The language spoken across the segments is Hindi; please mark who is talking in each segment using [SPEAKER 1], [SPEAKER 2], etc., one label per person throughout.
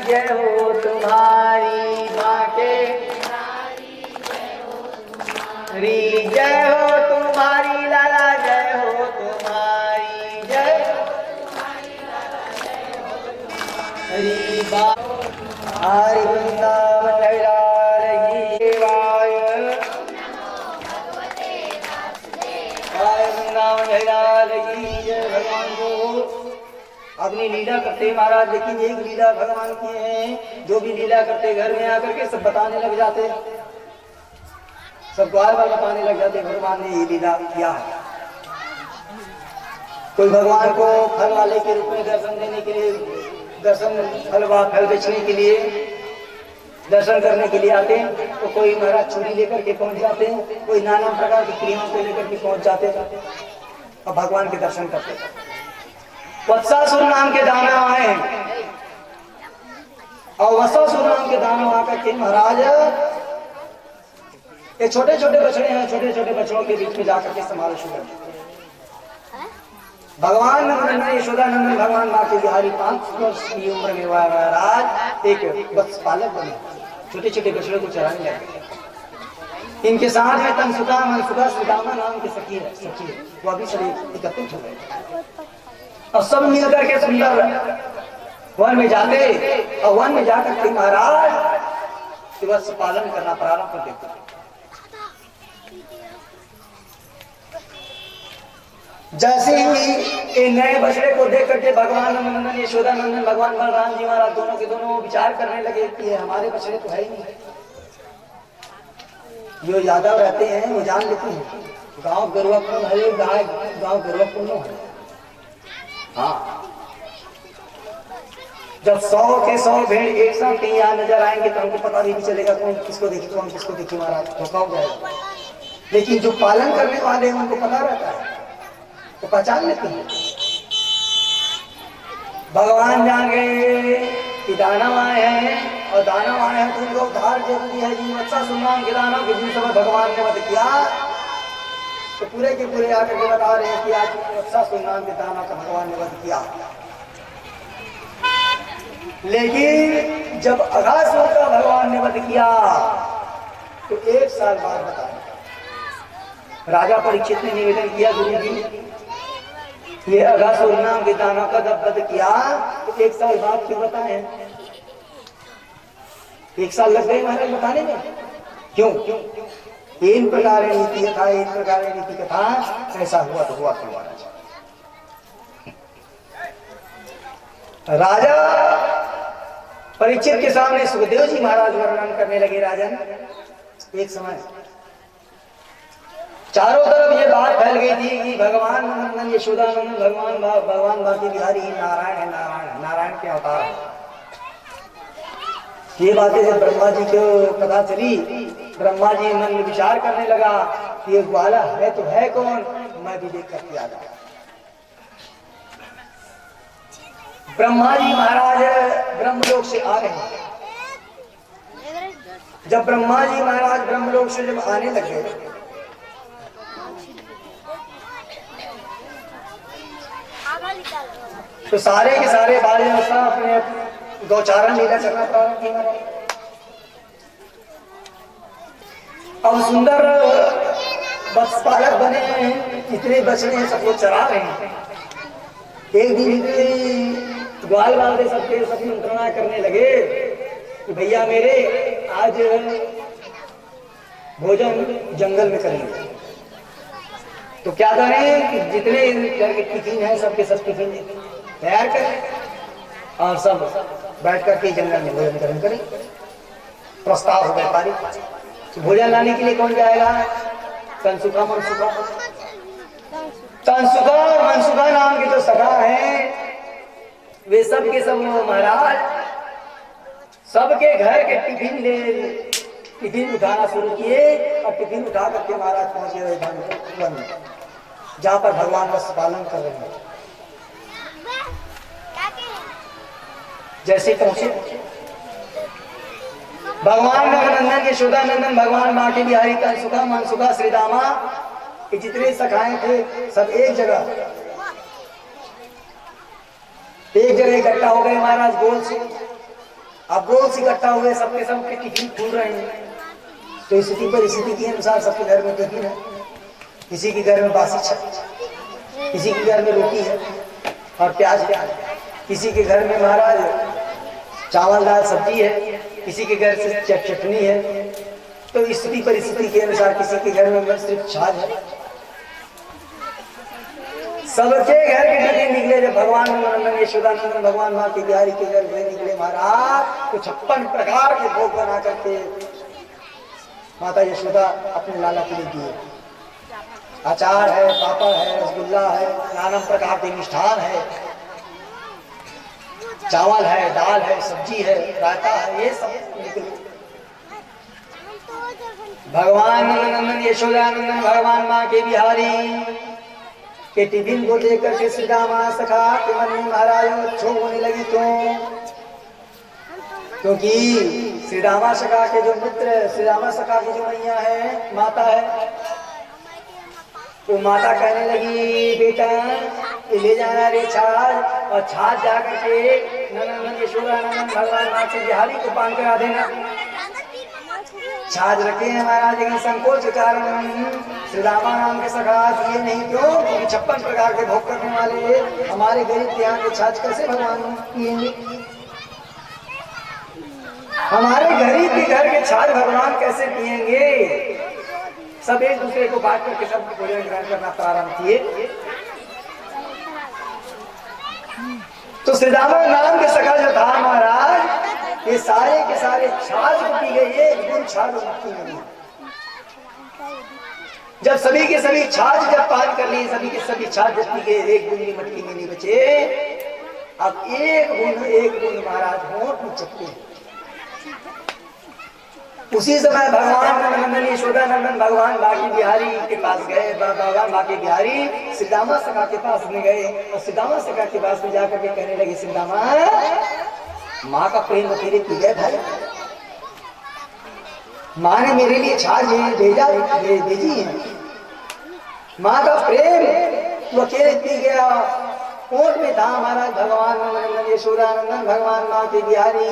[SPEAKER 1] जय हो तुम्हारी बाके री जय हो तुम्हारी लाला जय हो तुम्हारी जय हरी बा हरि वृंदावन देवाय वृंदावन जय भगवान को अपनी लीला करते महाराज। लेकिन एक लीला भगवान की है, जो भी लीला करते घर में आकर के सब बताने लग जाते, सब द्वार बार बताने लग जाते भगवान ने ये लीला किया है। कोई भगवान को फल वाले के रूप में दर्शन देने के लिए, दर्शन फल बेचने के लिए, दर्शन करने के लिए आते हैं, तो कोई महाराज छुरी लेकर के पहुंच जाते हैं, कोई नाना प्रकार की क्रियाओं को लेकर के पहुंच जाते और भगवान के दर्शन करते। वत्सासुर नाम के दानव आए हैं और वत्सासुर नाम के दानव आकर के महाराज ये छोटे छोटे बछड़े हैं, छोटे छोटे बछड़ों के बीच में जाकर के समावेश शुरू कर भगवान नंदन यशोदा नंदन भगवान माँ के बिहारी 5 वर्ष की उम्र में महाराज एक वत्स पालक बने, छोटे छोटे बछड़ों को चराने लगे। इनके साथ में तनसुका मनसुका सुदामा नाम के सखी है वो अभी सभी एकत्रित हो गए और सब मिलकर के सुंदर वन में जाते और वन में जाकर के महाराज वत्स पालन करना प्रारंभ कर देते। जैसे ही इन नए बछड़े को देख करके भगवान नंदन यशोदा नंदन भगवान बलराम जी महाराज दोनों के दोनों विचार करने लगे कि ये हमारे बछड़े तो है ही नहीं। जो यादव रहते हैं वो जान लेते हैं गांव गरुड़ापूर्ण है, गांव गरुड़ापूर्ण है। हाँ, जब 100 के 100 भेड़ एक साथ कहीं यहाँ नजर आएंगे तो हमको पता नहीं चलेगा कौन किसको देखे, कौन किसको देखे महाराज, धोखा हो जाएगा। लेकिन जो पालन करने वाले हैं उनको पता रहता है, तो पहचान लेते हैं। भगवान जाने कि दानव आए हैं और दानव आए हैं तो उनको उद्धार जरूरी है जी। वत्सासुर नाम के दानव के जिन समय भगवान ने वध किया तो पूरे के पूरे आकर के बता रहे हैं कि आज वत्सासुर नाम के दानव का भगवान ने वध किया। लेकिन जब अघासुर का भगवान ने वध किया तो 1 साल बाद बताया राजा परीक्षित ने निवेदन किया, गुरु जी ये अघासुर नाम के दानव का जब वध किया तो 1 साल बाद क्यों बताए? 1 साल लग गए महाराज बताने में, क्यों? इन प्रकार नीति कथा, इन प्रकार नीति कथा, ऐसा हुआ तो हुआ क्यों महाराज? राजा परीक्षित के सामने सुखदेव जी महाराज वर्णन करने लगे। राजन, एक समय चारों तरफ ये बात फैल गई थी कि भगवान नंदन यशोदा नंदन भगवान बाकी बिहारी नारायण है, नारायण के अवतार है। ये बातें जब ब्रह्मा जी को पता चली, ब्रह्मा जी मन में विचार करने लगा कि ये ग्वाला है तो है कौन, मैं भी देख करके आ जाऊं। ब्रह्मा जी महाराज ब्रह्मलोक से आ रहे हैं। जब ब्रह्मा जी महाराज ब्रह्मलोक से जब आने लगे तो सारे के सारे बाले अपने गौचारण लीला करना प्रारंभ किया। अब सुंदर वत्स पालक बने हैं, इतने बछड़े हैं, सबको चरा रहे हैं। एक दिन ग्वाल वाले सबके सब मंत्रणा करने लगे कि भैया मेरे आज भोजन जंगल में करेंगे, तो क्या करें कि जितने घर के टिफिन है सबके सब टिफिन तैयार करें और सब बैठ करके जंगल में भोजन ग्रहण करें। प्रस्ताव हो गया पारित। तो भोजन लाने के लिए कौन जाएगा? तनसुका मनसुका। तनसुका और मनसुका नाम के जो सखा हैं वे सब के सब महाराज सबके घर के टिफिन उठाना शुरू किए और टिफिन उठा करके महाराज पहुंचे वन में, जहाँ पर भगवान वत्स पालन कर रहे हैं। जैसे पहुंचे भगवान नंदन यशोदा नंदन भगवान माँ के बिहारी तनसुका मनसुका श्रीदामा के जितने सखाए थे सब एक जगह इकट्ठा हो गए महाराज गोल से। अब गोल से इकट्ठा हुए, सबके सब टिफिन खुल रहे हैं। तो स्थिति पर स्थिति के अनुसार सबके घर में टिफिन है। किसी के घर में बासी छत, किसी के घर में रोटी है और प्याज है, किसी के घर में महाराज चावल दाल सब्जी है, किसी के घर से चटनी है। तो स्थिति परिस्थिति के अनुसार किसी के घर में सिर्फ छाछ है। सबके घर के टिफिन निकले। जब भगवान नंदन यशोदानंदन भगवान माँ की बिहारी के घर से निकले महाराज, तो 56 प्रकार के भोग बना करके माता यशोदा अपने लाला के लिए दिए। अचार है, पापड़ है, रसगुल्ला है, नाना प्रकार के मिष्ठान है, चावल है, दाल है, सब्जी है, रायता है, ये सब निकले। भगवान नंदन यशोदानंदन भगवान माँ के बिहारी के टिफिन को देखकर के श्री रामा सखा के मन में महाराज क्षोभ होने लगी। क्योंकि श्री रामा सखा के जो मित्र, श्री रामा सखा की जो मैया है, माता है, तो माता कहने लगी बेटा ले जाना रे छाछ, और छाछ जाकर के नंदन यशोदानंदन भगवान माँ के बिहारी को पान करा देना। छाछ रखे हैं महाराज, लेकिन संकोच के कारण श्री रामा नाम के सखा दिए नहीं। क्यों? क्योंकि 56 प्रकार के भोग करने वाले हमारे गरीब के यहाँ के छाछ कैसे भगवान पिएंगे? हमारे गरीब के घर के छाछ भगवान कैसे पिएंगे? सब एक दूसरे को बांट करके सब भोजन ग्रहण करना प्रारंभ किए। तो श्री रामा नाम के सखा जो था महाराज, ये सारे के सारे छाछ को पी गए, एक बूंद छाछ मटकी में नहीं। जब सभी के सभी छाछ जब पान कर लिए, सभी के सभी छाछ जब पी गए, एक बूंद मटकी में नहीं बचे। अब एक बूंद महाराज होंठ में चपके। उसी समय भगवान नंदन यशोदानंदन भगवान बाकी बिहारी के पास गए। भगवान बाकी बिहारी सिद्धामा सखा के पास में गए और सिद्धामा सखा के पास में जाकर के कहने लगे, सिद्धामा माँ का प्रेम तेरे पी गए भाई। माँ ने मेरे लिए छाछ भेजी है। माँ का प्रेम तू अकेले पी गया। कोट में था महाराज भगवान नंदन यशोदानंदन भगवान माँ के बिहारी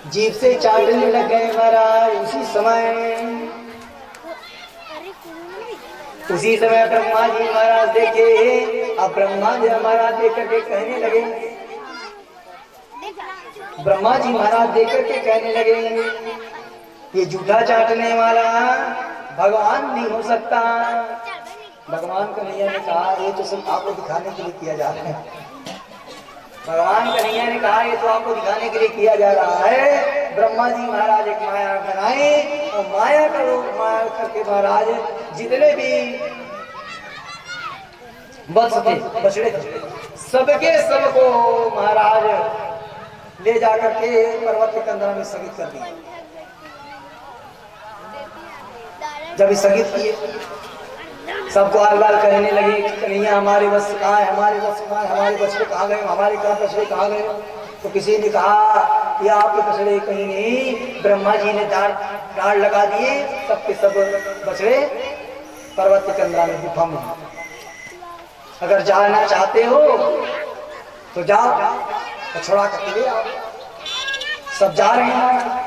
[SPEAKER 1] जीभ से चाटने लग गए महाराज। उसी समय ब्रह्मा जी महाराज देखे। अब ब्रह्मा जी महाराज देख करके कहने लगे, ब्रह्मा जी महाराज देख करके कहने लगे, ये जूठा चाटने वाला भगवान नहीं हो सकता। भगवान कन्हैया ने कहा, ये तो सब आपको दिखाने के लिए किया जा रहा है। भगवान कन्हैया ने कहा, ये तो आपको दिखाने के लिए किया जा रहा है। ब्रह्मा जी महाराज एक माया बनाए और माया का रूप माया करके महाराज जितने भी वत्स थे, बछड़े थे, सबके सबको महाराज ले जाकर के पर्वत के कंदरा में स्थगित कर दिया। जब स्थगित किए, सबको आल-बाल कहने लगे, कन्हैया हमारे बस कहाँ है, हमारे बस कहाँ है, हमारे बछड़े कहाँ गए, हमारे बछड़े कहाँ गए। तो किसी ने कहा, ये आपके बछड़े कहीं नहीं, ब्रह्मा जी ने डाढ़ लगा दिए, सबके सब बछड़े पर्वत के कंदरा में गुफा में। अगर जाना चाहते हो तो जाओ, छोड़ा करके ले आओ। सब जा रहे हैं।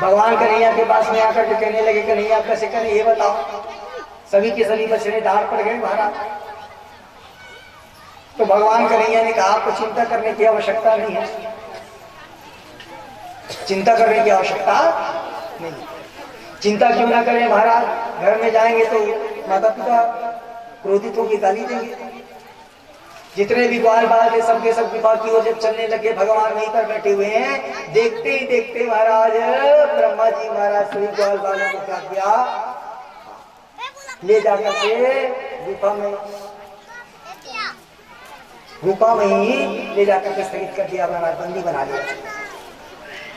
[SPEAKER 1] भगवान कन्हैया के पास में आकर के कहने लगे, कन्हैया कैसे करें ये बताओ। सभी के सभी बछड़े डाढ़ पड़ गए महाराज। तो भगवान कन्हैया ने कहा, आपको चिंता करने की आवश्यकता नहीं है, चिंता करने की आवश्यकता नहीं। चिंता क्यों ना करें महाराज, घर में जाएंगे तो माता पिता क्रोधित होकर गाली देंगे। जितने भी ग्वाल बाल थे सबके सब विवाह की ओर जब चलने लगे, भगवान वहीं पर बैठे हुए हैं। देखते ही देखते महाराज ब्रह्मा जी महाराज सभी ग्वाल बालों को क्या किया, ले जाकर के गुफा में ही ले जाकर के स्थगित कर दिया, बंदी बना लिया।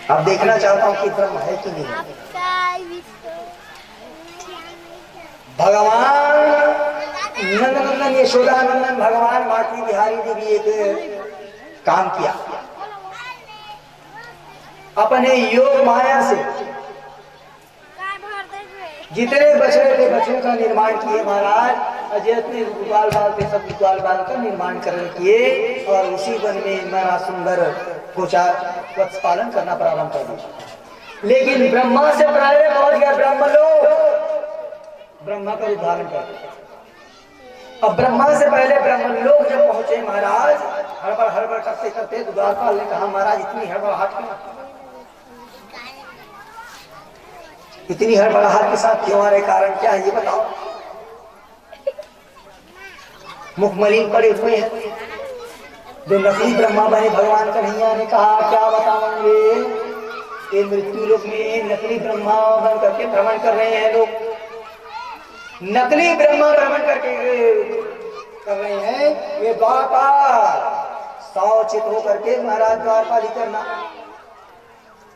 [SPEAKER 1] अब देखना चाहता हूँ कि ब्रह्म है कि नहीं। भगवान नंदन यशोदानंदन भगवान माटी बिहारी ने भी एक काम किया। अपने योग माया से जितने बछड़े थे, बछड़ों का निर्माण किए महाराज अजय ग्वाल बाल थे, सब ग्वाल बाल का निर्माण कर किए और उसी वन में महाराज सुंदर गोचार वत्स पालन करना प्रारंभ कर दिया। लेकिन ब्रह्मा से पहले पहुंच गया ब्रह्मलोक, ब्रह्मा का उद्धारण कर दिया। अब ब्रह्मा से पहले ब्रह्मलोक जब पहुंचे महाराज, हड़बड़ हड़बड़ करते करते द्वारपाल ने कहा महाराज इतनी हड़बड़ाहट क्यों, इतनी हड़बड़ाहट के साथ क्यों आ रहे, कारण क्या है ये बताओ। मुखमलिन पड़े हुए हैं, जो नकली ब्रह्मा बने भगवान कन्हैया ने कहा क्या बताओगे, ये मृत्यु लोक में नकली ब्रह्मा बन करके भ्रमण कर रहे हैं लोग, नकली ब्रह्मा भ्रमण करके कर रहे हैं। ये द्वारपाल सावचित होकर के महाराज द्वारपाल करना।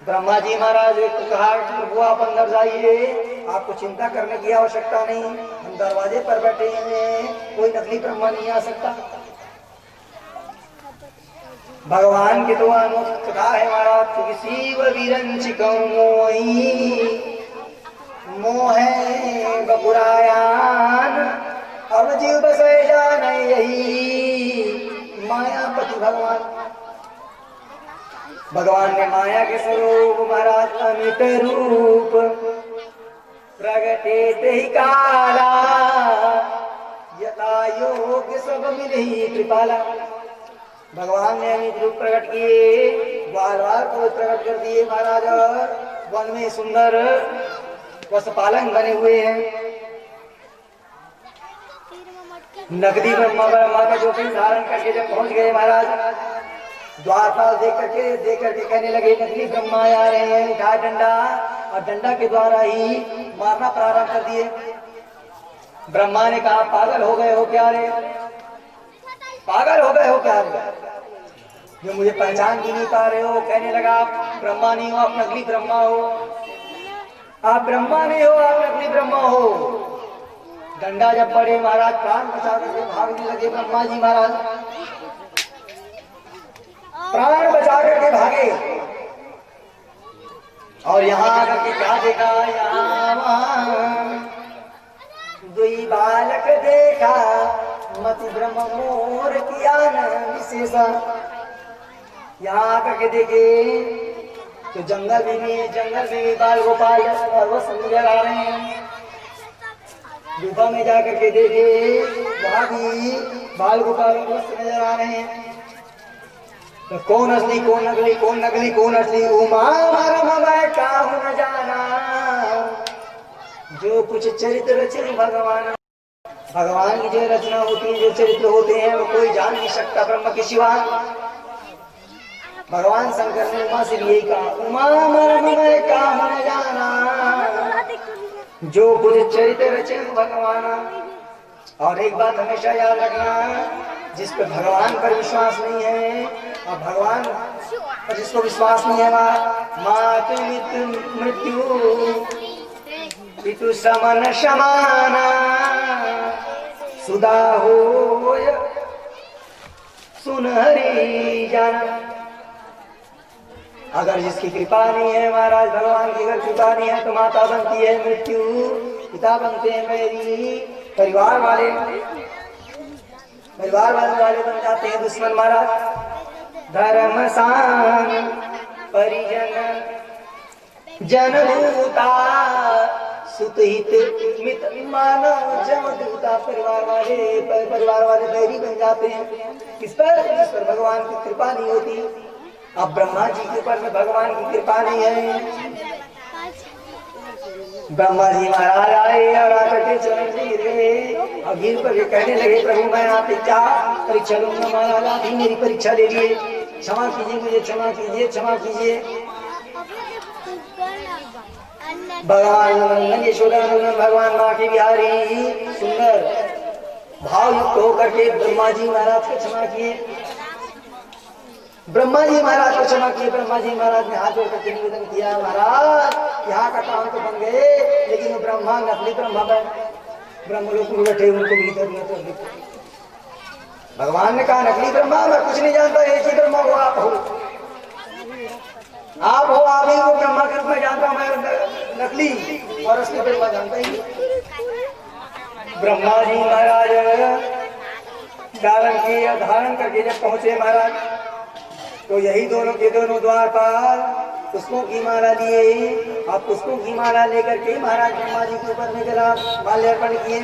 [SPEAKER 1] ब्रह्मा जी महाराज को कहा प्रभु आप अंदर जाइए, आपको चिंता करने की आवश्यकता नहीं, हम दरवाजे पर बैठे हैं, कोई नकली ब्रह्मा नहीं आ सकता। भगवान के तो अनोखी कथा है महाराज, किसी वीरंचिकौ मोहे बपुरायान अब जीव बसे जान यही मायापति भगवान। भगवान ने माया के स्वरूप महाराज अमित रूप प्रगटे ही काला, यथा योग्य सब मिली कृपाला। भगवान ने अमित रूप प्रकट किए, बार बार को प्रकट कर दिए महाराज, वन में सुंदर वत्सपालन बने हुए हैं। नकदी ब्रह्मा का जो धारण करके जब पहुंच गए महाराज, द्वारपाल देख करके कहने लगे नकली ब्रह्मा आ रहे हैं, उठाए डंडा और डंडा के द्वारा ही मारना प्रारंभ कर दिए। ब्रह्मा ने कहा पागल हो गए हो क्या रे, पागल हो गए हो क्या रे, जो मुझे पहचान भी नहीं पा रहे हो। कहने लगा आप ब्रह्मा नहीं हो, आप नकली ब्रह्मा हो, आप ब्रह्मा नहीं हो, आप नकली ब्रह्मा हो। डंडा जब पड़े महाराज प्राण बचा करके भागने लगे ब्रह्मा जी महाराज, प्राण बचा करके भागे। और यहाँ आकर के क्या देखा, यहाँ दुई बालक देखा मति ब्रह्म मोर किया न विशेषा। यहाँ आकर के देखे तो जंगल में भी बाल गोपाल और वो नजर आ रहे हैं। गुफा में जाकर के देखे वहां भी बाल गोपाल नजर आ रहे हैं। तो कौन असली कौन नकली, कौन नकली कौन असली, उमा मैं काहू न जाना, जो कुछ चरित्र रचे भगवान, भगवान की जो रचना होती है, जो चरित्र होते हैं वो कोई जान नहीं सकता ब्रह्म के सिवा। भगवान शंकर ने उमा से भी यही कहा, उमा मैं काहू न जाना, जो कुछ चरित्र रचे भगवान। और एक बात हमेशा याद रखना, जिस पर भगवान पर विश्वास नहीं है और भगवान पर जिसको विश्वास नहीं है, मातु मृत्यु पितु समन समाना सुधा हो सुन हरि जाना। अगर जिसकी कृपा नहीं है महाराज, भगवान की अगर कृपा नहीं है तो माता बनती है मृत्यु, पिता बनते हैं मेरी परिवार वाले बन जाते हैं दुश्मन महाराज। धर्म सान परिजन जनभूता सुतहित मित मानव जमदूता। परिवार वाले बैरी बन जाते हैं। किस पर भगवान की कृपा नहीं होती। अब ब्रह्मा जी के ऊपर में भगवान की कृपा नहीं है। ब्रह्मा जी महाराज आए और आकर के चरण से गिरे और गिर पर कहने लगे प्रभु मैं आपकी क्या परीक्षा लूंगा महाराज, आप ही मेरी परीक्षा ले लिए, क्षमा कीजिए मुझे, क्षमा कीजिए, क्षमा कीजिए। भगवान यशोदा भगवान माँ की बिहारी सुंदर भाव युक्त होकर के ब्रह्मा जी महाराज को क्षमा किए। ब्रह्मा जी महाराज को क्षमा किए। ब्रह्मा जी महाराज ने हाथ जोड़ करके निवेदन किया, महाराज यहाँ का काम तो बन गए, लेकिन वो ब्रह्मा नकली ब्रह्मा ब्रह्मलोक में बैठे उनको भीतर न। भगवान ने कहा नकली ब्रह्मा मैं कुछ नहीं जानता, एक ही ब्रह्मा हो, आप हो, आप ही वो ब्रह्मा के रूप में जानता हूँ, मैं नकली और असली ब्रह्मा जानता ही। ब्रह्मा जी महाराज धारण करके जब पहुंचे महाराज, तो यही दोनों के दोनों द्वारपाल पुष्पों की माला लिए। आप पुष्पों की माला लेकर के महाराज ब्रह्मा जी के ऊपर में जरा माल्यार्पण किए।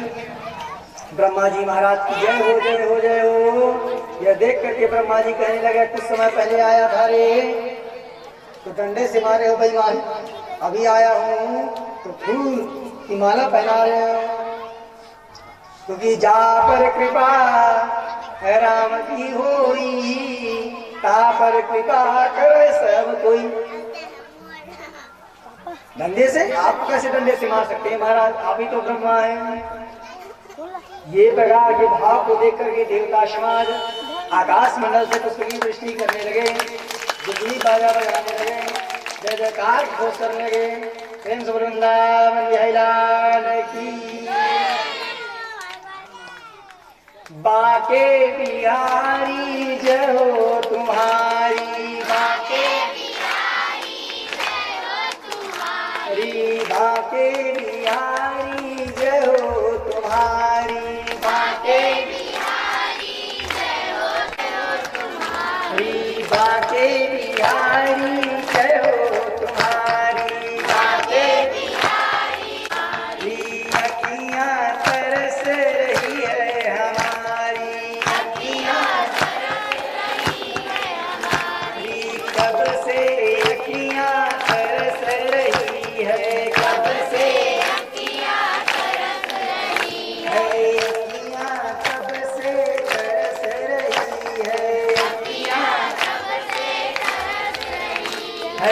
[SPEAKER 1] ब्रह्मा जी महाराज की जय हो, जय हो, जय हो। यह देख करके ब्रह्मा जी कहने लगे, कुछ समय पहले आया था रे, तो डंडे से मारे हो बेईमान, अभी आया हूँ तो फूल की माला पहना रहे हो, क्योंकि जा पर कृपा राम की होई, ता पर कृपा करे सब कोई। डंडे से आप कैसे डंडे से मार सकते हैं महाराज, आप ही तो ब्रह्मा हैं। ये प्रकार के भाव को देख करके देवता समाज आकाश मंडल से पुष्प की वृष्टि करने लगे, बिजली बाजा बजाने लगे, जय जयकार घोष करने लगे। प्रेम से वृंदावन बिहारी लाल की। बाके बिहारी जय हो तुम्हारी, बाके बिहारी जय हो तुम्हारी, बाके बिहारी जय हो तुम्हारी, बाके बिहारी जय हो तुम्हारी, बाके बिहारी जय हो तुम्हारी, बाके बिहारी अखियाँ तरस रही है हमारी, अखियाँ तरस रही है हमारी, कब से अखियाँ तरस रही है, कब से अखियाँ तरस रही है, अखियाँ कब से तरस रही है, अखियाँ कब से तरस रही है।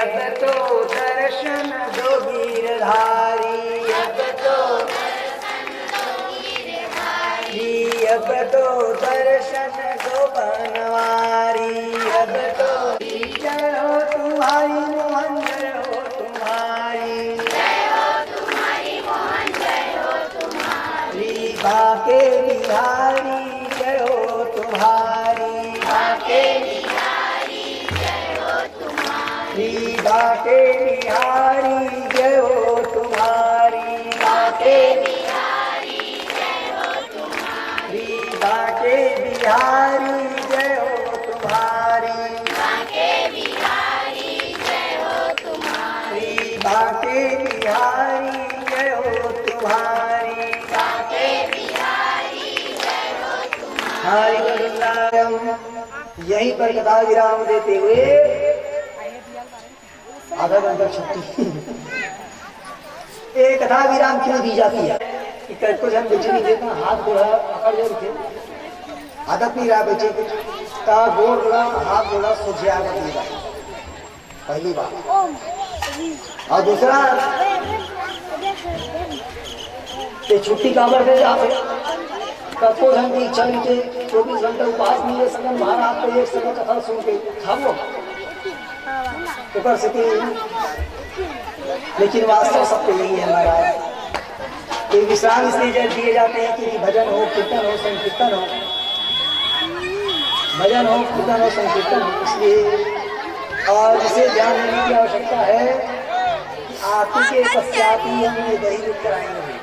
[SPEAKER 1] अब तो दर्शन दो गिरधारी, अब तो दर्शन दो गिरधारी, अब तो दर्शन दो बनवारी, अब तो जय हो तुम्हारी मोहन, जय हो तुम्हारी, जय हो तुम्हारी मोहन, जय हो तुम्हारी, बाके बिहारी जय हो तुम्हारी, बाके बिहारी जय हो तुम्हारी, बाके बिहारी जय हो तुम्हारी, बाके बिहारी जय हो तुम्हारी, बाके बिहारी जय हो तुम्हारी, बाके बिहारी जय हो तुम्हारी, बाके बिहारी जय हो तुम्हारी, बाके बिहारी जय हो तुम्हारी। यहीं पर कथा विराम देते हुए आधा घंटा छुट्टी। एक कथा विराम क्यों दी जाती है कि कुछ हम बेचे नहीं देता, हाथ गोड़ा पकड़ ले उठे, आदत नहीं रहा बेचे कुछ का गोड़ गोड़ा हाथ गोड़ा सोझे आगे देगा, पहली बात। और दूसरा ये छुट्टी काबर दे जाते कतो धन की इच्छा नीचे 24 घंटे उपवास मिले सगन महाराज को एक समय कथा सुन के हम लोग ऊपर से लेकिन वास्तव सत्य यही है महाराज। ये विश्राम इसलिए दिए जाते हैं कि भजन हो, कीर्तन हो, संकीर्तन हो, भजन हो, कीर्तन हो, संकीर्तन हो, इसलिए। और इसे ध्यान देने की आवश्यकता है कि आरती के पश्चात ही हम ये दही दूध कराएंगे,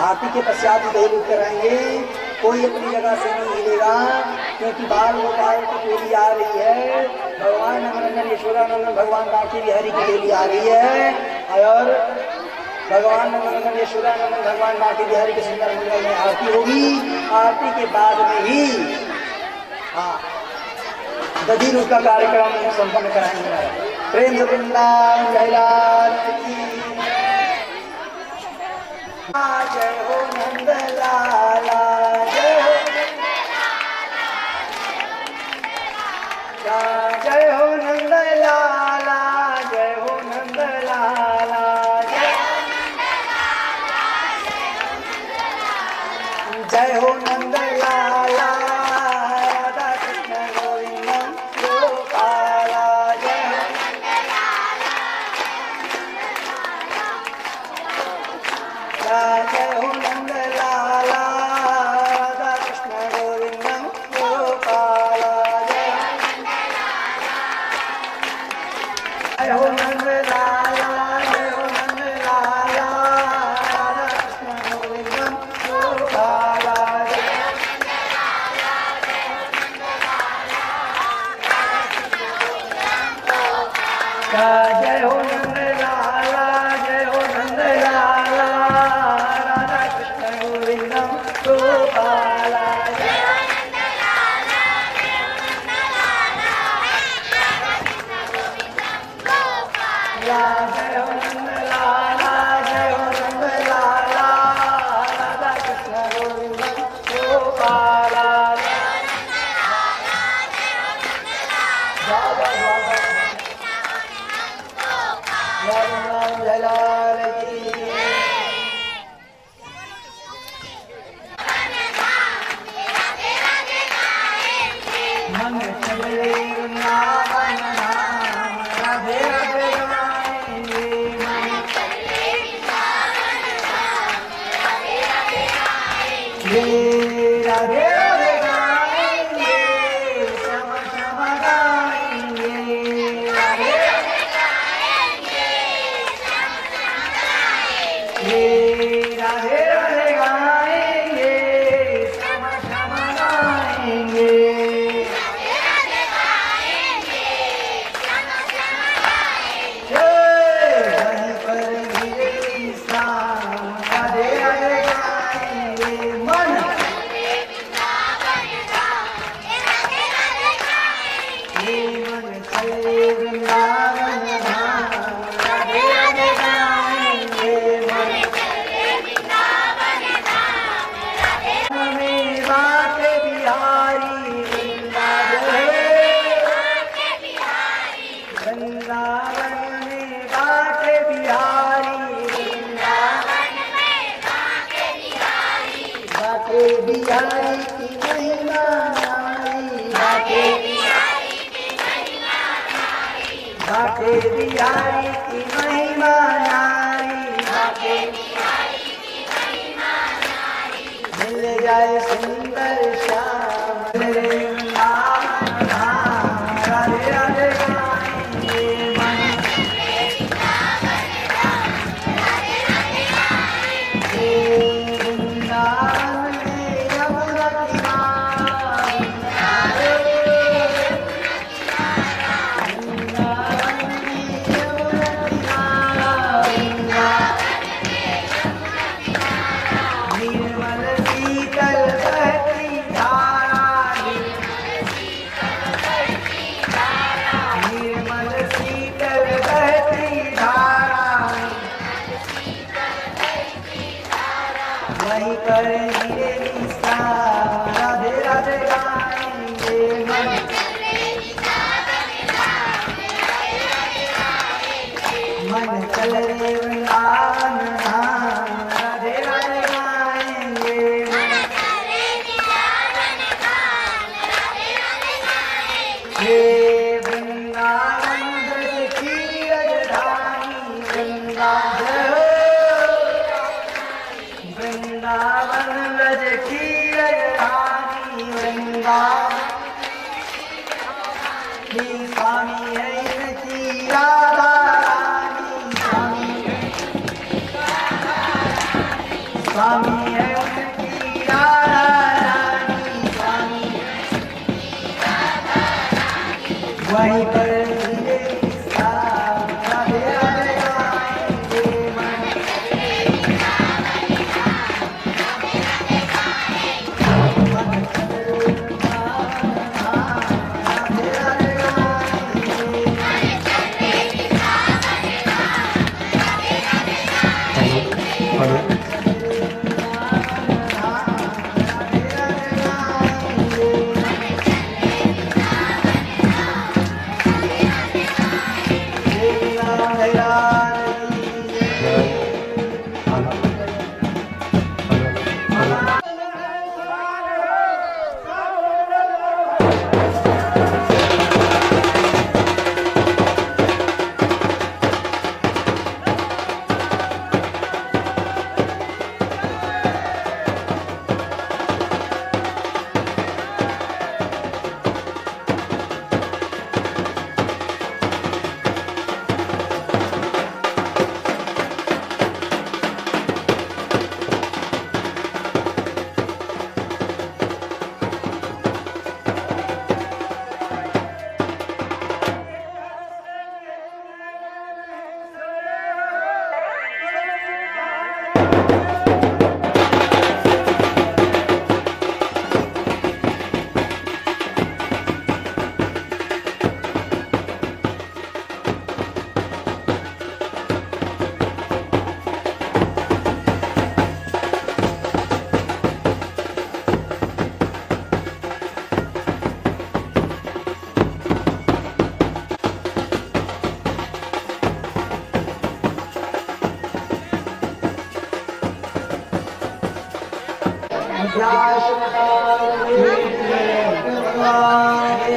[SPEAKER 1] आरती के पश्चात ही दही दूध कराएंगे। कोई अपनी जगह से नहीं हिलेगा, क्योंकि बाल गोपाल की टोली आ रही है, भगवान नंदन यशोदानंदन भगवान बाकी बिहारी की टोली आ रही है, और भगवान नंदन यशोदानंदन भगवान बाकी बिहारी के सुंदर मंडल में आरती होगी। आरती के बाद में ही दधी दूध का कार्यक्रम संपन्न कराएंगे। प्रेम से वृंदावन जयलाल की जय हो, नंद लाला जय हो, जय हो नंद लाला, जय हो नंद लाला, जय हो नंद लाला, राधा कृष्ण गोविंदम गोपाला, जय हो नंद लाला, जय हो नंद लाला, मन चले वृंदावन धाम राधे राधे गाएंगे मन चले वृंदावन धाम राधे राधे गाएंगे राधे राधे गाएंगे श्याम श्याम गाएंगे राधे राधे गाएंगे श्याम श्याम गाएंगे राधे राधे गाएंगे श्याम श्याम गाएंगे बाके बिहारी की महिमा नारी बाके बिहारी की महिमा नारी मिल जाए सुंदर श्याम मेरे वृंदावन धाम राधे राधे गाएंगे मन वृंदावन धाम राधे राधे गाएंगे वृंदावन में यमुना किनारे निर्मल शीतल बहती धारा निर्मल शीतल बहती धारा वहीं पर हीरे निशान राधे राधे गाएंगे मन मन चल रे वृंदावन धाम राधे राधे गाएंगे हे वृंदावन ब्रज की राजधानी वृंदावन ब्रज की राजधानी वृंदावन स्वामी है इनकी राधा स्वामी है उनकी राधा रानी स्वामी वहीं पर धीरे राधे राधे गाएंगे मन राधे राधे गाएंगे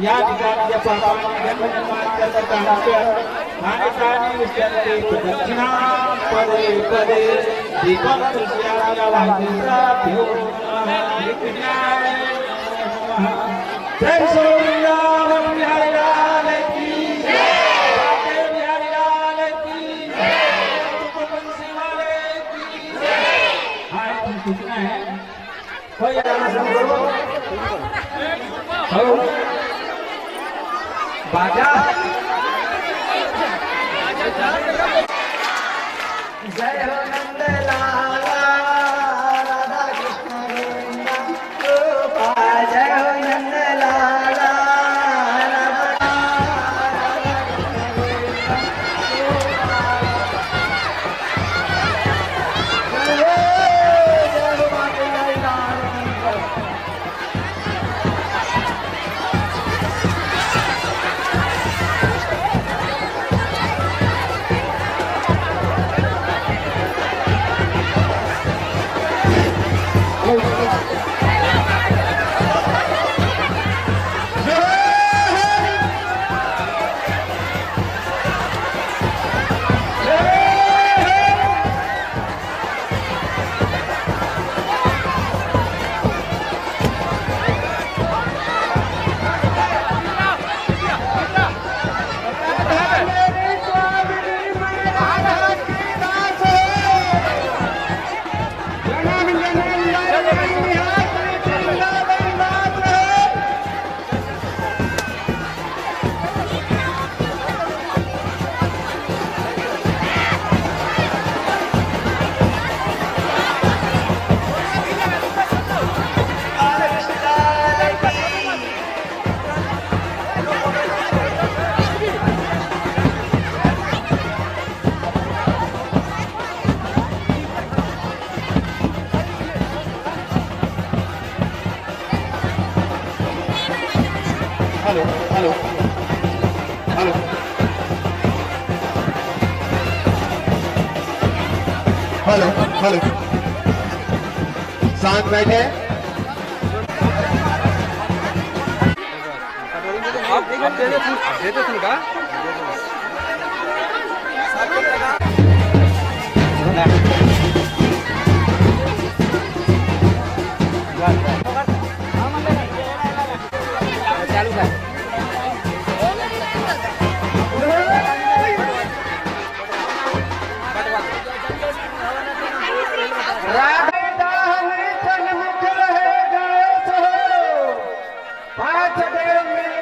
[SPEAKER 2] या ठिकाणी दक्षिणा पदे पदे दीपक जय सोमनाथ बिहारी लाल की जय, बिहारी लाल की जय, बंसी वाले की जय। हाँ कितना है कोई गाना शुरू करो बाजा
[SPEAKER 1] जय हो नंद लाला राधा कृष्ण गोविंदा जय हो Nand Lala Radha
[SPEAKER 2] hello hello hello
[SPEAKER 3] hello hello शांत बैठे
[SPEAKER 2] आप देते थे का चालू है
[SPEAKER 3] हाथ में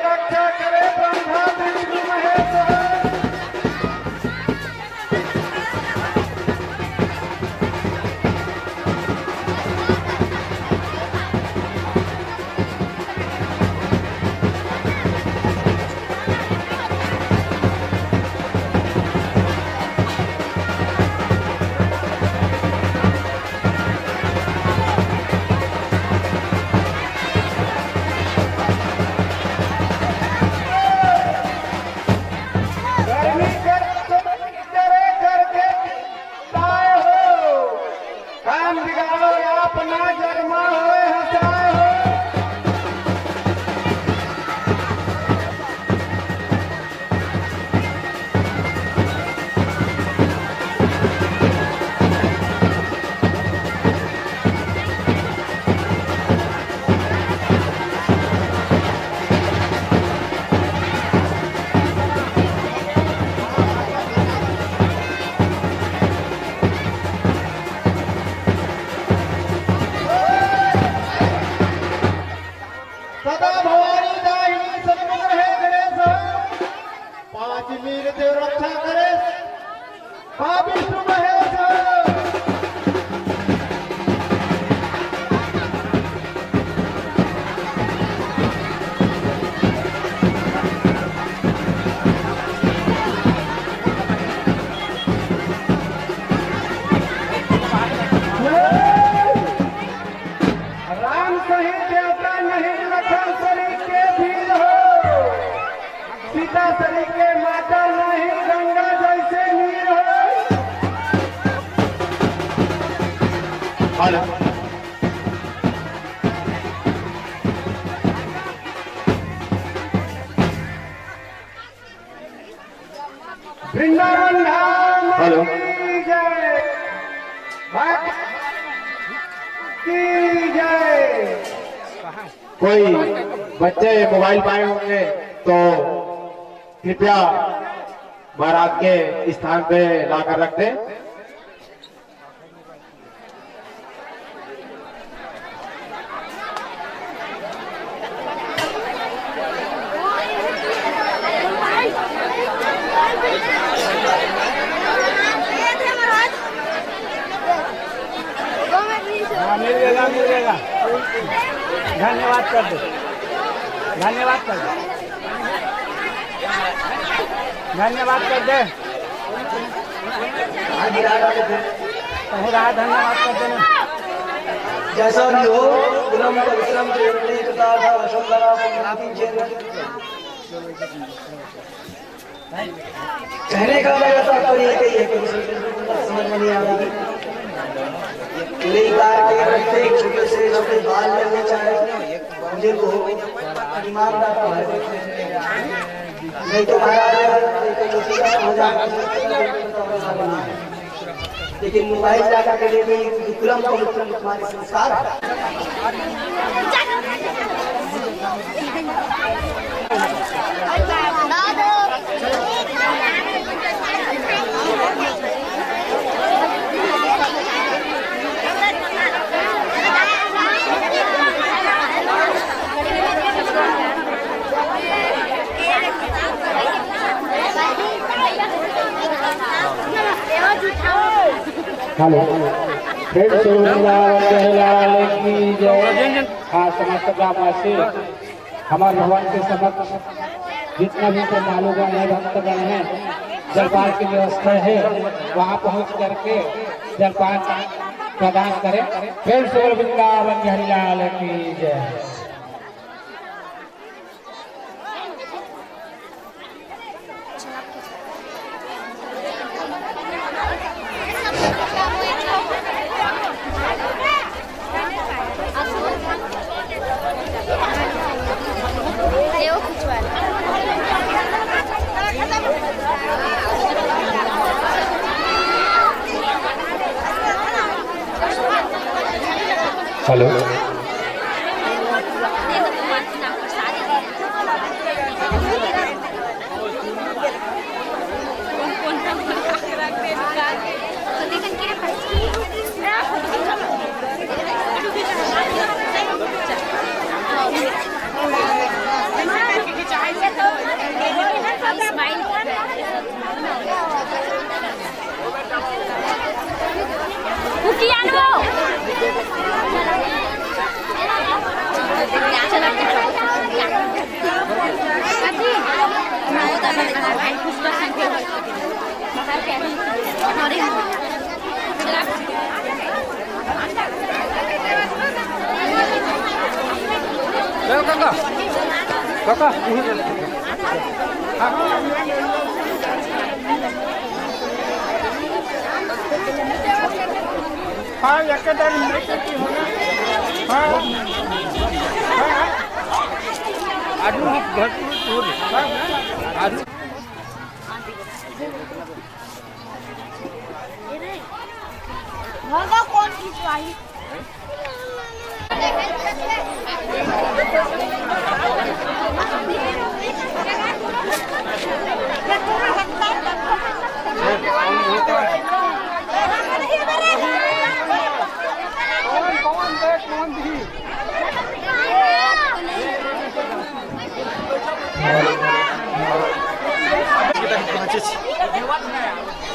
[SPEAKER 3] रक्षा करे ब्रह्मा विष्णु महेश
[SPEAKER 2] हाँ विष्णु महेश राम सहित देवता नहीं लखन सरी के भीड़ हो सीता सरी के माता नहीं गंगा जैसे नीर हो
[SPEAKER 3] हेलो
[SPEAKER 2] वृंदावन धाम
[SPEAKER 3] हेलो।
[SPEAKER 2] की जय भक्त की जय।
[SPEAKER 3] कोई बच्चे मोबाइल पाए होंगे तो कृपया महाराज के स्थान पे लाकर रख दें।
[SPEAKER 2] मिल जाएगा धन्यवाद कर दो धन्यवाद कर दे धन्यवाद कर दे धन्यवाद कर देना
[SPEAKER 1] जैसा भी हो विलंब विश्रम तथा वसुंधरा कहने का मेरा तात्पर्य यही है कि समझ में नहीं आएगी प्रत्येक छोटे से छोटे बाल लगने चाहे मुझे को ईमानदार नहीं तो महाराज हो जाएगा लेकिन मोबाइल डाटा के लिए भी विक्रम को विक्रम तुम्हारे संस्कार
[SPEAKER 2] हेलो फ्रेंड्स वृंदावन की जय। हाँ समस्त ग्रामवासी हमारे भगवान के समक्ष जितना भी श्रद्धालुगण है भक्तगण है जलपान की व्यवस्था है वहाँ पहुँच करके जलपान प्रदान करें। फ्रेंड्स वृंदावन बिहारी लाल की जय।
[SPEAKER 3] हेलो
[SPEAKER 2] काका हाँ एकदम
[SPEAKER 4] कौन खिंचवाई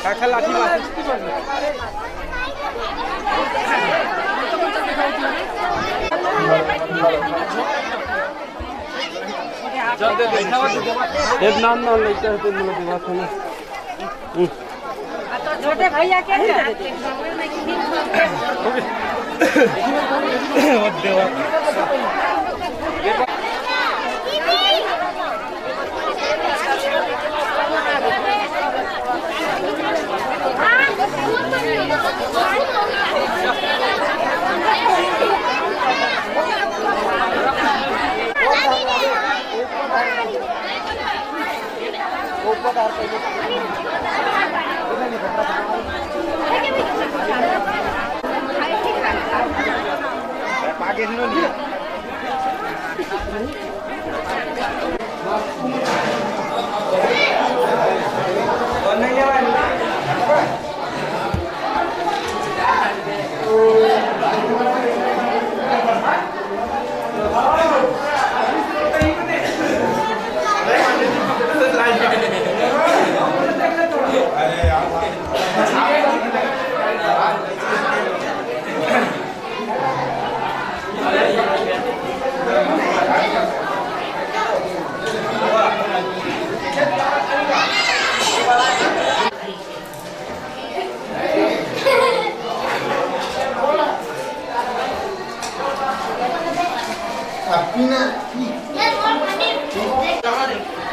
[SPEAKER 4] काका लाठी मार एक नाम लेते हैं तो मुझे बात सुनो
[SPEAKER 5] तो छोटे भैया क्या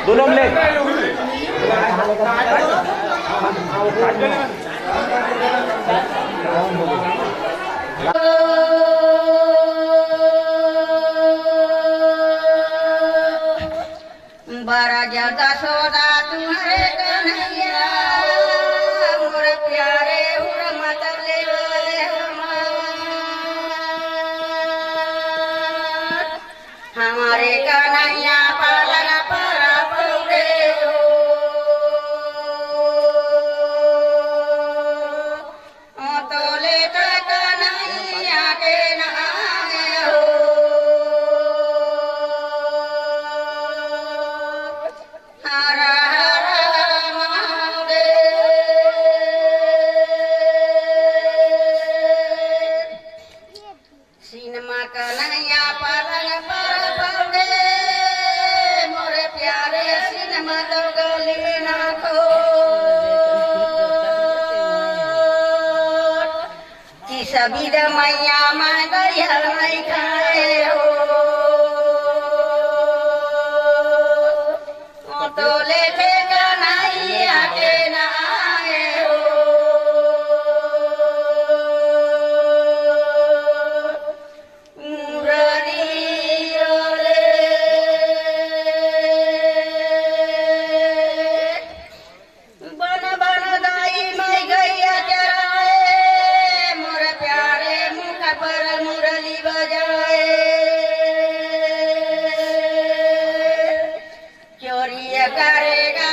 [SPEAKER 4] दोनों ले
[SPEAKER 5] बड़ा ज्यादा सोदा तुम्हारे कन्हैया मोर प्यारे उर मतलब ले हमारे कन्हैया पालन पर पौड़े हो तो ले कन्हैया के नाम हो हर हर महादेव सिनमा कन्हैया पालन पर पौड़े मोरे प्यारे सिनमा तो गली ना खो कि सभी मैया मैं दरिया नहीं खाए हो तो लेके कन्हैया के नाए हो मुरली रे बन बन दाई मैं गैया चराए मोर प्यारे मुख पर मुरली बजाए चोरी करेगा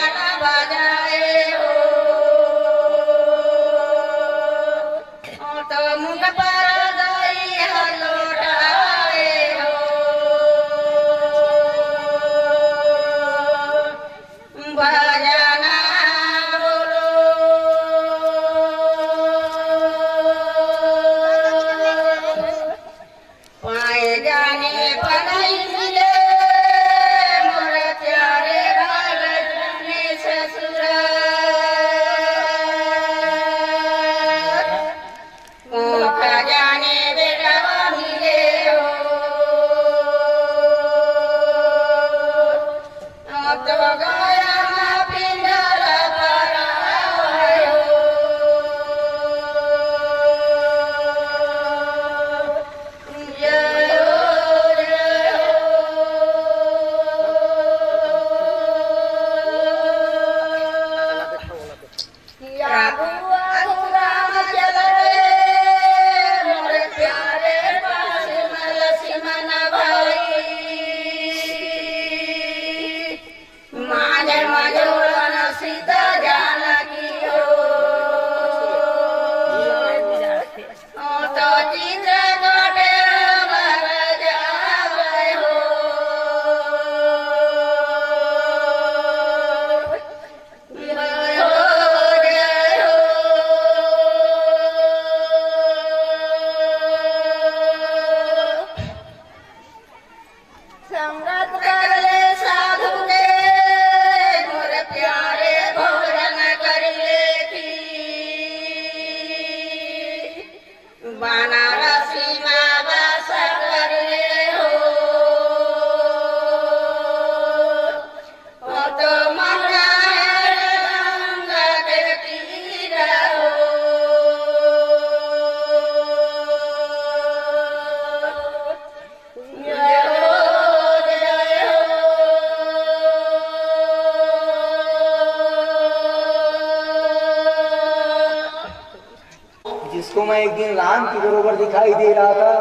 [SPEAKER 1] इसको मैं एक दिन राम की बरोबर दिखाई दे रहा था।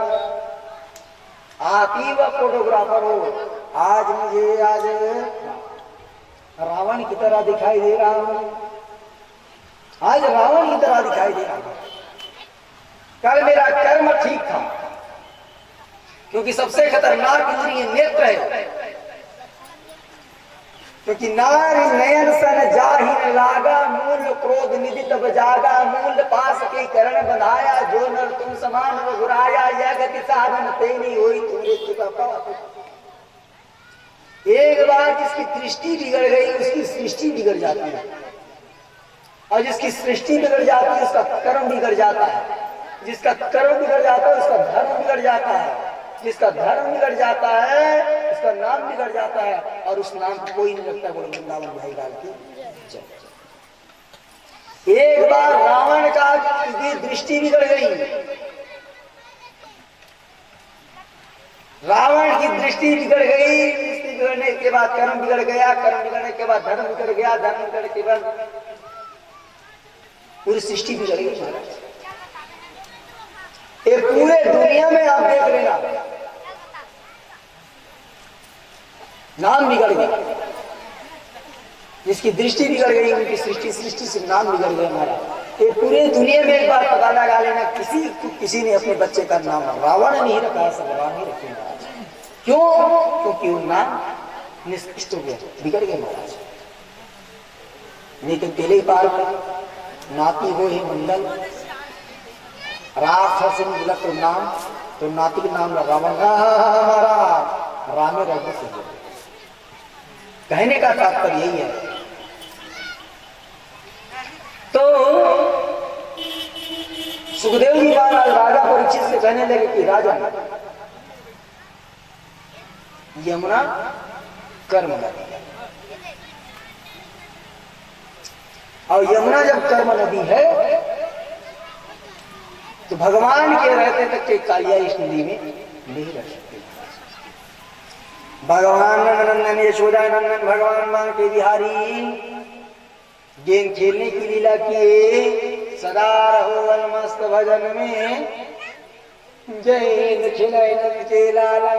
[SPEAKER 1] आप ही वह फोटोग्राफर हो, आज मुझे आज रावण की तरह दिखाई दे रहा हूं, आज रावण की तरह दिखाई दे रहा हूं। कल मेरा कर्म ठीक था, क्योंकि सबसे खतरनाक इंद्रिय नेत्र है, क्योंकि नारी नयन सन जाहि न लागा, मूल क्रोध निधि तब जागा, मूल पास के करण बंधाया, जो नर तुम समान रघुराया, यह गति साधन तेनी होई तुम्हारे चुका पावा। एक बार जिसकी दृष्टि बिगड़ गई उसकी सृष्टि बिगड़ जाती है, और जिसकी सृष्टि बिगड़ जाती है उसका कर्म बिगड़ जाता है, जिसका कर्म बिगड़ जाता है उसका धर्म बिगड़ जाता है, जिसका धर्म बिगड़ जाता है उसका नाम बिगड़ जाता है, और उस नाम को कोई नहीं रखता। बोलो वृंदावन भाई लाल की जय। एक बार रावण का दृष्टि बिगड़ गई, रावण की दृष्टि बिगड़ गई, दृष्टि बिगड़ने के बाद कर्म बिगड़ गया, कर्म बिगड़ने के बाद धर्म बिगड़ गया, धर्म बिगड़ने के बाद पूरी सृष्टि बिगड़ गई महाराज। ये पूरे दुनिया में आप देख लेना, नाम बिगड़ गया, जिसकी दृष्टि बिगड़ गई उनकी सृष्टि से नाम बिगड़ गया महाराज। ये पूरे दुनिया में एक बार पता लगा लेना, किसी ने अपने बच्चे का नाम रावण नहीं रखा, सब राम ही रखे महाराज। क्यों? क्योंकि वो नाम निष्कृष्ट हो गया, बिगड़ गया महाराज। लेकिन तेले पार नाती हो ही मंडल राक्षस नाम, तो नाती का नाम रावण, हमारा रामे रघु से। कहने का तात्पर्य यही है। तो सुखदेव जी महाराज राजा परीक्षित से कहने लगे कि राजा, यमुना कर्म नदी है, और यमुना जब कर्म नदी है तो भगवान के रहते तक के कालिया इस नदी में नहीं रह सकते। भगवान नंदन यशोदा नंदन भगवान मां के बिहारी गेम खेलने की लीला किए, सदा रहो मस्त भजन में, जय खिलैन के लाला।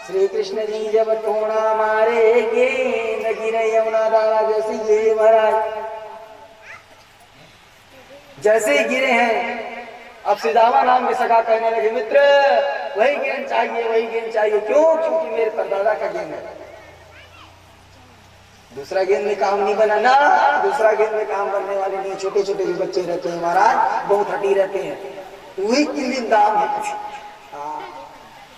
[SPEAKER 1] श्री कृष्ण जी जब टोना मारे गेंद गिरे यमुना दाना, जैसे गिरे महाराज, जैसे ही गिरे हैं अब सिदामा नाम के सखा कहने लगे, मित्र वही गेंद चाहिए, वही गेंद चाहिए। क्यों? क्योंकि मेरे परदादा का गेंद है, दूसरा गेंद में काम नहीं बना ना, दूसरा गेंद में काम करने वाले नहीं, छोटे छोटे भी बच्चे रहते हैं महाराज, बहुत हटी रहते हैं, वही गिल्ली दाम है।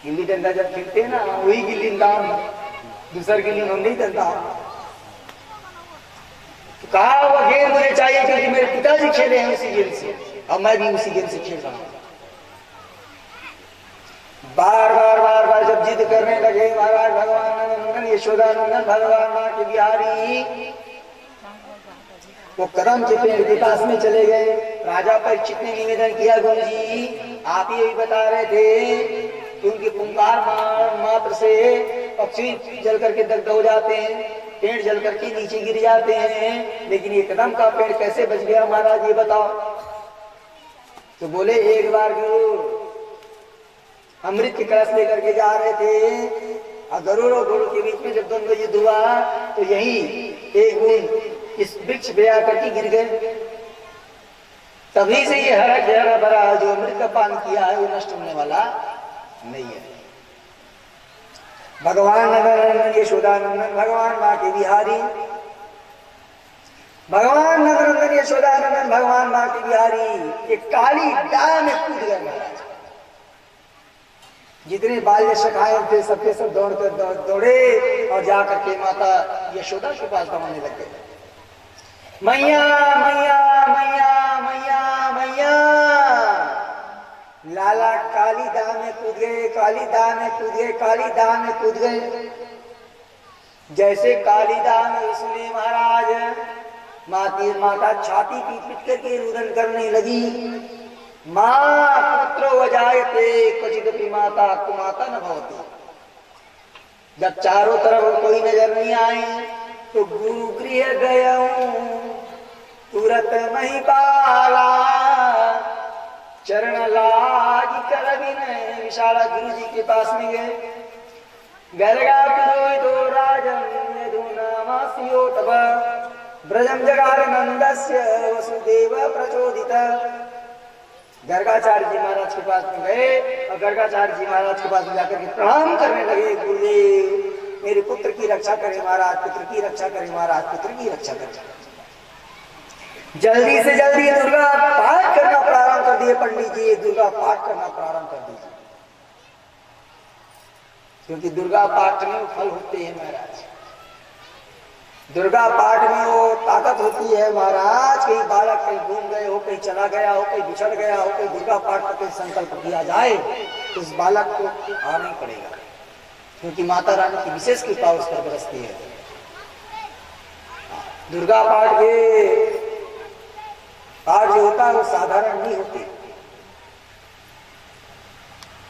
[SPEAKER 1] गिल्ली डंडा जब खेलते हैं ना, वही गिल्ली दाम है, दूसरा गिल्ली नहीं डंडा। तो कहा वो गेंद मुझे चाहिए क्योंकि मेरे पिताजी खेले हैं उसी गेंद से, और मैं भी उसी गेंद से खेल रहा हूं। बार बार जब जिद करने लगे महाराज, भगवान नंदन यशोदा नंदन भगवान मां के बिहारी वो कदम के पेड़ के पास में चले गए। राजा परीक्षित ने निवेदन किया, गुरु जी आप ही यही बता रहे थे कि उनके पुंकार मात्र से पक्षी जल करके दग्ध हो जाते हैं, पेड़ जल करके नीचे गिर जाते हैं, लेकिन ये कदम का पेड़ कैसे बच गया महाराज, ये बताओ। तो बोले एक बार गुरु अमृत की कलश लेकर के जा रहे थे, और गरुड़ और घोड़ों के बीच में जब दोनों युद्ध हुआ तो यही एक बूंद इस वृक्ष पे आकर के गिर गए। तभी से ये हरा भरा जो अमृत का पान किया है वो नष्ट होने वाला नहीं है। भगवान नंदन यशोदा नंदन भगवान मां के बिहारी, भगवान नंदन यशोदा नंदन भगवान मां के बिहारी एक काली डाल में कूद गए महाराज। जितने बाल्य सखाए थे सबके सब दौड़े और जाकर के माता यशोदा के पास दौड़ने लग गए, मैया मैया मैया मैया मैया। लाला काली दाह में कूद गए, काली दाह में कूद गए, काली दाह में कूद गए। जैसे काली दाह में सुने महाराज, माता छाती पीट पीट करके रुदन करने लगी। मां पुत्रो वजायते क्वचिदपि माता कुमाता न भवति। जब चारों तरफ कोई नजर नहीं आए तो गुरु गृह गया तुरंत महिपाला। विशाला गुरु जी के पास में गए। गलगा पुरोहितो राजन यदुनामास्यो तब ब्रजम जगार नंदस्य वसुदेव प्रचोदित। गर्गाचार्य जी महाराज के पास में गए और गर्गाचार्य जी महाराज के पास में जाकर के प्रणाम करने लगे। गुरुदेव मेरे पुत्र की रक्षा करें महाराज, पुत्र की रक्षा करें महाराज, पुत्र की रक्षा करें। जल्दी से जल्दी दुर्गा पाठ करना प्रारंभ कर दिए पंडित जी, दुर्गा पाठ करना प्रारंभ कर दीजिए, क्योंकि दुर्गा पाठ में फल होते हैं महाराज। दुर्गा पाठ में वो ताकत होती है महाराज। कहीं बालक कहीं घूम गए हो, कहीं चला गया हो, कहीं बिछड़ गया हो, कहीं दुर्गा पाठ का कोई संकल्प किया जाए तो उस बालक को आना ही पड़ेगा, क्योंकि माता रानी की विशेष कृपा उस पर बरसती है। दुर्गा पाठ के पाठ जो होता है वो साधारण नहीं होते,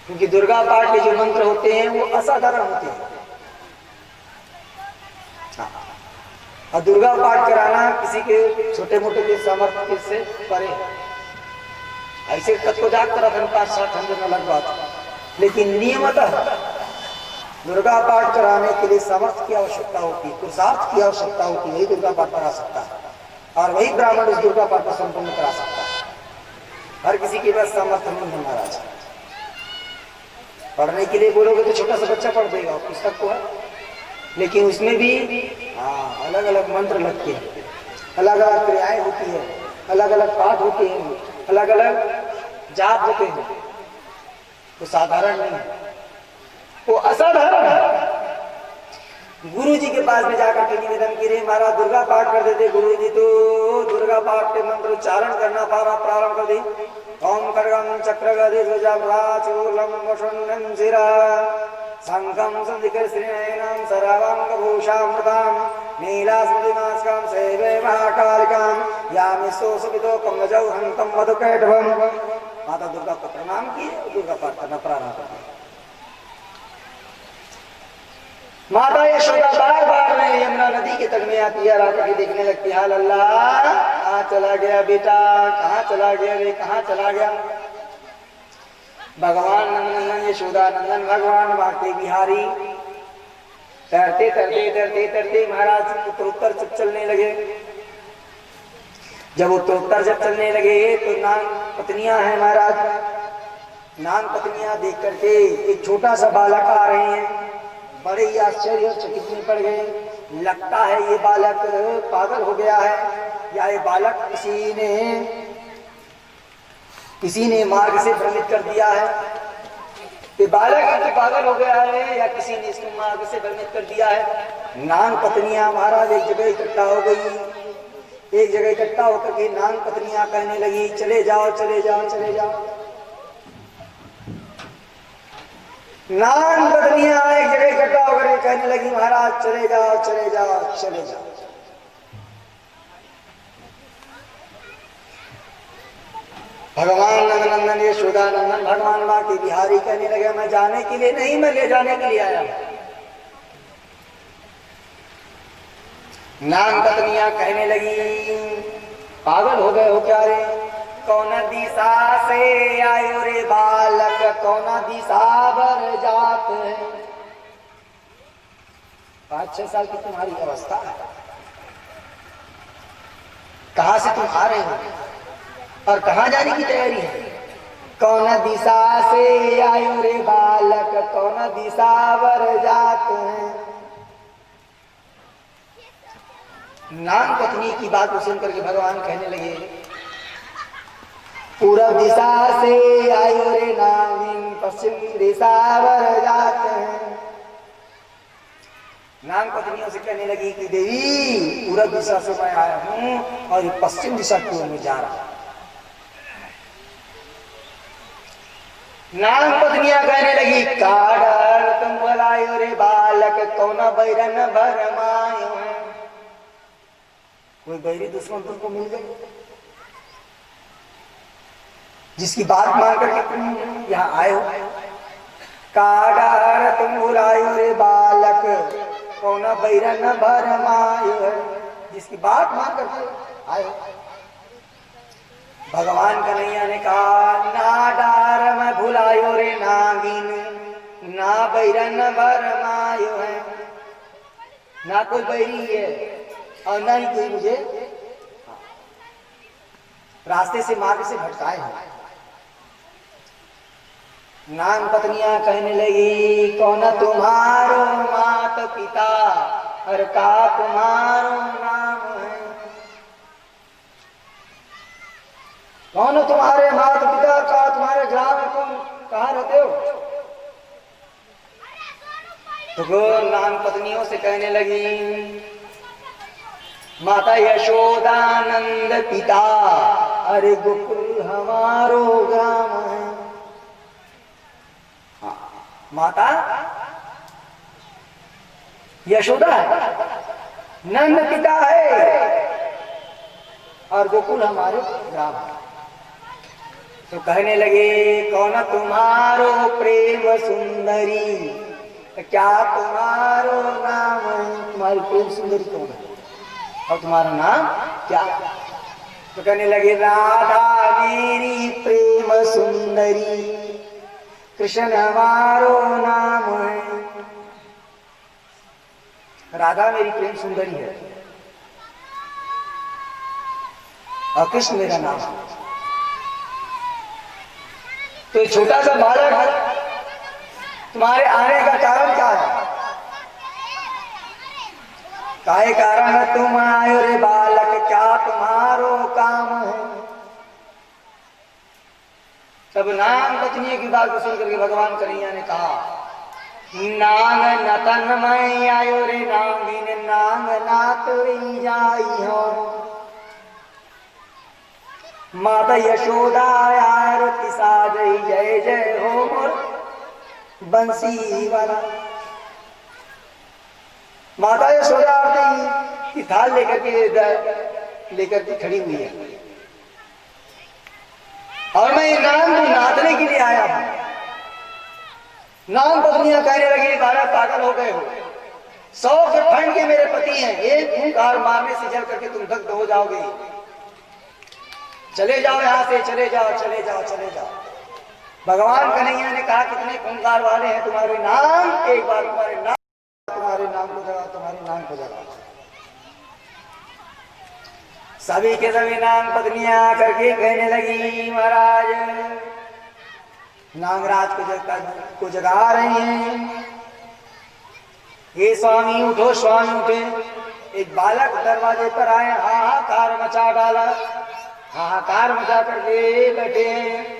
[SPEAKER 1] क्योंकि दुर्गा पाठ के जो मंत्र होते हैं वो असाधारण होते हैं। और दुर्गा पाठ कराना किसी के छोटे मोटे के सामर्थ्य से परे है। ऐसे तत्व जाग कर 5-6 अलग बात, लेकिन नियमतः दुर्गा पाठ कराने के लिए सामर्थ्य की आवश्यकता होती है, पुरुषार्थ की आवश्यकता होती है। वही दुर्गा पाठ करा सकता है और वही ब्राह्मण उस दुर्गा पाठ को संपन्न करा सकता है। हर किसी के पास सामर्थ्य नहीं है महाराज। पढ़ने के लिए बोलोगे तो छोटा सा बच्चा पढ़ देगा, पुस्तक को है, लेकिन उसमें भी अलग अलग मंत्र लगते हैं, अलग अलग क्रियाएं होती है, अलग अलग पाठ होते हैं, अलग अलग जाप होते हैं। वो साधारण नहीं है, वो असाधारण है। गुरु जी के पास में जाकर के निवेदन किए, महाराज दुर्गा पाठ कर देते गुरु जी, तो दुर्गा पाठ के मंत्र उच्चारण करना प्रारंभ कर दी। ओम खड्गम चक्रगदे ध्वजाभ्राचूलम वसुन्नं शिरा शंखं संधिकर्षणेनं सर्वांगभूषामृतां नीलास्मृतिमास्कां सेवे महाकालिकां यामि सोसवितो पंगजौ हन्तं मधुकैटभम्। माता दुर्गा को प्रणाम किए, दुर्गा पाठ करना प्रारंभ कर दिया। माता यशोदा बार बार में यमुना नदी के तट में आती है, आकर के देखने लगती है, लल्ला कहाँ चला गया बेटा, कहाँ चला गया रे, कहाँ चला गया। भगवान नंदन यशोदा नंदन भगवान बांके बिहारी तैरते तैरते तैरते तैरते महाराज उत्तरोत्तर जब चलने लगे। जब उत्तरोत्तर जब चलने लगे तो नाग पत्नियां हैं महाराज। नाग पत्नियां देख करके एक छोटा सा बालक आ रहे हैं, बड़े ही आश्चर्य और चकित में पड़ गए। लगता है ये बालक पागल हो गया है, या ये बालक किसी ने मार्ग से भ्रमित कर दिया है। ये बालक तो पागल हो गया है या किसी ने इसको मार्ग से भ्रमित कर दिया है। नाग पत्नियां महाराज एक जगह इकट्ठा हो गई। एक जगह इकट्ठा होकर के नाग पत्नियां कहने लगी, चले जाओ चले जाओ चले जाओ। नाग पत्नियां एक जगह इकट्ठा होकर कहने लगी, महाराज चले जाओ चले जाओ चले जाओ। भगवान नंदन यशोदा नंदन भगवान बांके बिहारी कहने लगे, मैं जाने के लिए नहीं, मैं ले जाने के लिए आया। नाग पत्नियां कहने लगी, पागल हो गए हो क्या रे, कौन दिशा से आयो रे बालक, कौन दिशा बर जात है। 5-6 साल की तुम्हारी अवस्था है, कहां से तुम आ रहे हो और कहां जाने की तैयारी है। कौन दिशा से आयो रे बालक, कौन दिशा बर जात है। नाग पत्नी की बात को सुनकर के भगवान कहने लगे, पूर्व दिशा से आयो रे नागिन, पश्चिम दिशा बर जात है। नाग पत्नियों से कहने लगी कि देवी पूर्व दिशा से मैं आया हूं और ये पश्चिम दिशा की ओर में जा रहा हूं। नाग पत्नियां कहने लगी, काडर तुम बुलायो रे बालक, कौन बैरन भरमायो है। कोई बैरी दुश्मन तुमको मिल गई जिसकी बात मान करके तुम यहाँ आए हो। काडर तुम बुलायो रे बालक, कौन बैरन भरमायो है, जिसकी बात मान करके आए हो। भगवान कन्हैया ने कहा, ना डार मैं भुलायो रे नागी, बैरन बरमायो है, ना कोई बैरी है और ना ही कोई मुझे रास्ते से मार्ग से भटकाए है। नाम पत्नियां कहने लगी कौन तुम्हारो मात पिता और का तुम्हारो नाम है, कौन तुम्हारे माता पिता का तुम्हारे ग्राम में कौन कहाँ रहते हो। तो नाम पत्नियों से कहने लगी माता यशोदानंद पिता अरे गोकुल हमारो ग्राम है। माता यशोदा है, नंद पिता है और गोकुल हमारे ग्राम है। तो कहने लगे कौन तुम्हारो प्रेम सुंदरी, क्या तुम्हारो नाम है, तुम्हारी प्रेम सुंदरी कौन है और तुम्हारा नाम क्या। तो कहने लगे राधा मेरी प्रेम सुंदरी, कृष्ण हमारो नाम है। राधा मेरी प्रेम सुंदरी है और कृष्ण मेरा नाम है। तो छोटा सा बालक तुम्हारे आने का कारण क्या है, काहे कारण तुम आयो रे बालक, क्या तुम्हारो काम है। तब नाग पत्नी की बात को सुन करके भगवान कन्हैया ने कहा नाग नतन मैं आयो रे नागिन नाग नात जाई हो, माता यशोदा आरती साजई जय जय हो मोर बंसी वाला। माता यशोदा आरती की थाल लेकर के खड़ी हुई है और मैं नाम को नाचने के लिए आया हूं। नाम पत्नियां कहने लगी बारह पागल हो गए हो, 100 फंड के मेरे पति हैं, एक फूंकार मारने से जल करके तुम दग्ध हो जाओगे। चले जाओ यहां से, चले जाओ चले जाओ चले जाओ। भगवान कन्हैया ने कहा कितने फूंकार वाले हैं तुम्हारे नाम, एक बार तुम्हारे नाम को जगाओ, तुम्हारे नाम को जगाओ। सभी के सभी नाम पत्नियां करके कहने लगी महाराज नागराज को जगा रही हैं, ये स्वामी उठो स्वामी उठे। एक बालक दरवाजे पर आए, हाहाकार मचा डाला, हाहाकार मचा करके बैठे हैं।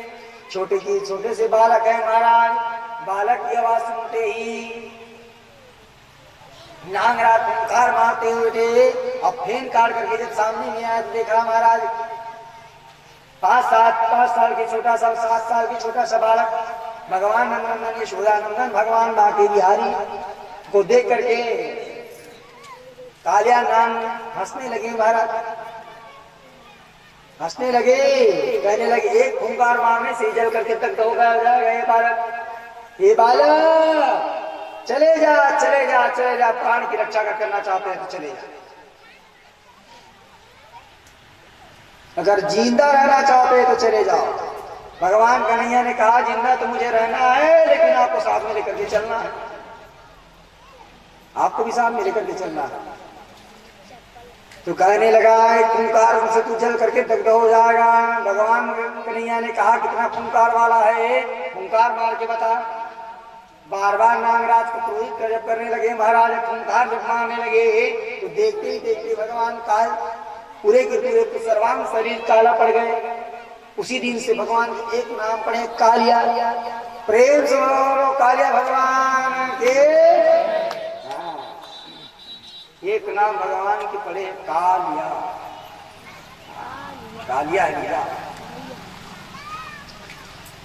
[SPEAKER 1] छोटे से बालक है महाराज, बालक की आवाज सुनते ही नागराज फुंकार मारते हुए थे। अब फेन काट करके जब सामने में आया तो देखा महाराज 5 साल के छोटा सा, 7 साल के छोटा सा बालक भगवान नंदन यशोदानंदन भगवान बांके बिहारी को देख करके कालिया नाम हंसने लगे महाराज, हंसने लगे, कहने लगे एक फुंकार मारने से जल करके तक हो गए बालक। ये बालक चले जा चले जा चले जा, प्राण की रक्षा करना चाहते हैं तो चले जा, अगर जिंदा रहना चाहते हैं तो चले जाओ। भगवान कन्हैया ने कहा जिंदा तो मुझे रहना है लेकिन आपको साथ में लेकर के चलना है, आपको भी साथ में लेकर के चलना है। तो कहने लगा फुंकार उनसे तू जल करके दग्ध हो जाएगा। भगवान कन्हैया ने कहा कितना फुंकार वाला है, फुंकार मार के बता। बार बार नागराज को क्रोधित जब करने लगे महाराज, फुंकार जब मारने लगे तो देखते ही देखते भगवान काल पूरे के पूरे सर्वांग शरीर काला पड़ गए। उसी दिन से भगवान के एक नाम पड़े कालिया। प्रेम से बोलो कालिया भगवान के। एक नाम भगवान के पड़े कालिया, कालिया हीरा।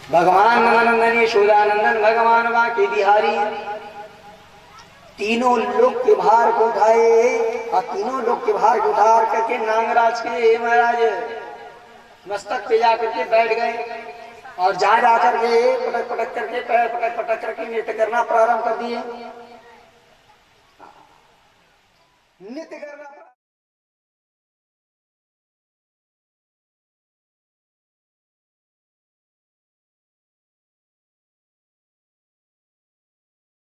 [SPEAKER 1] भगवान नंदन यशोदानंदन भगवान बांके बिहारी तीनों लोक के भार को उठाए और तीनों लोक के भार को उठा करके नागराज के महाराज मस्तक पे जाकर के बैठ गए और जा करके पटक पटक करके पैर पटक पटक करके नृत्य करना प्रारंभ कर दिए। नृत्य करना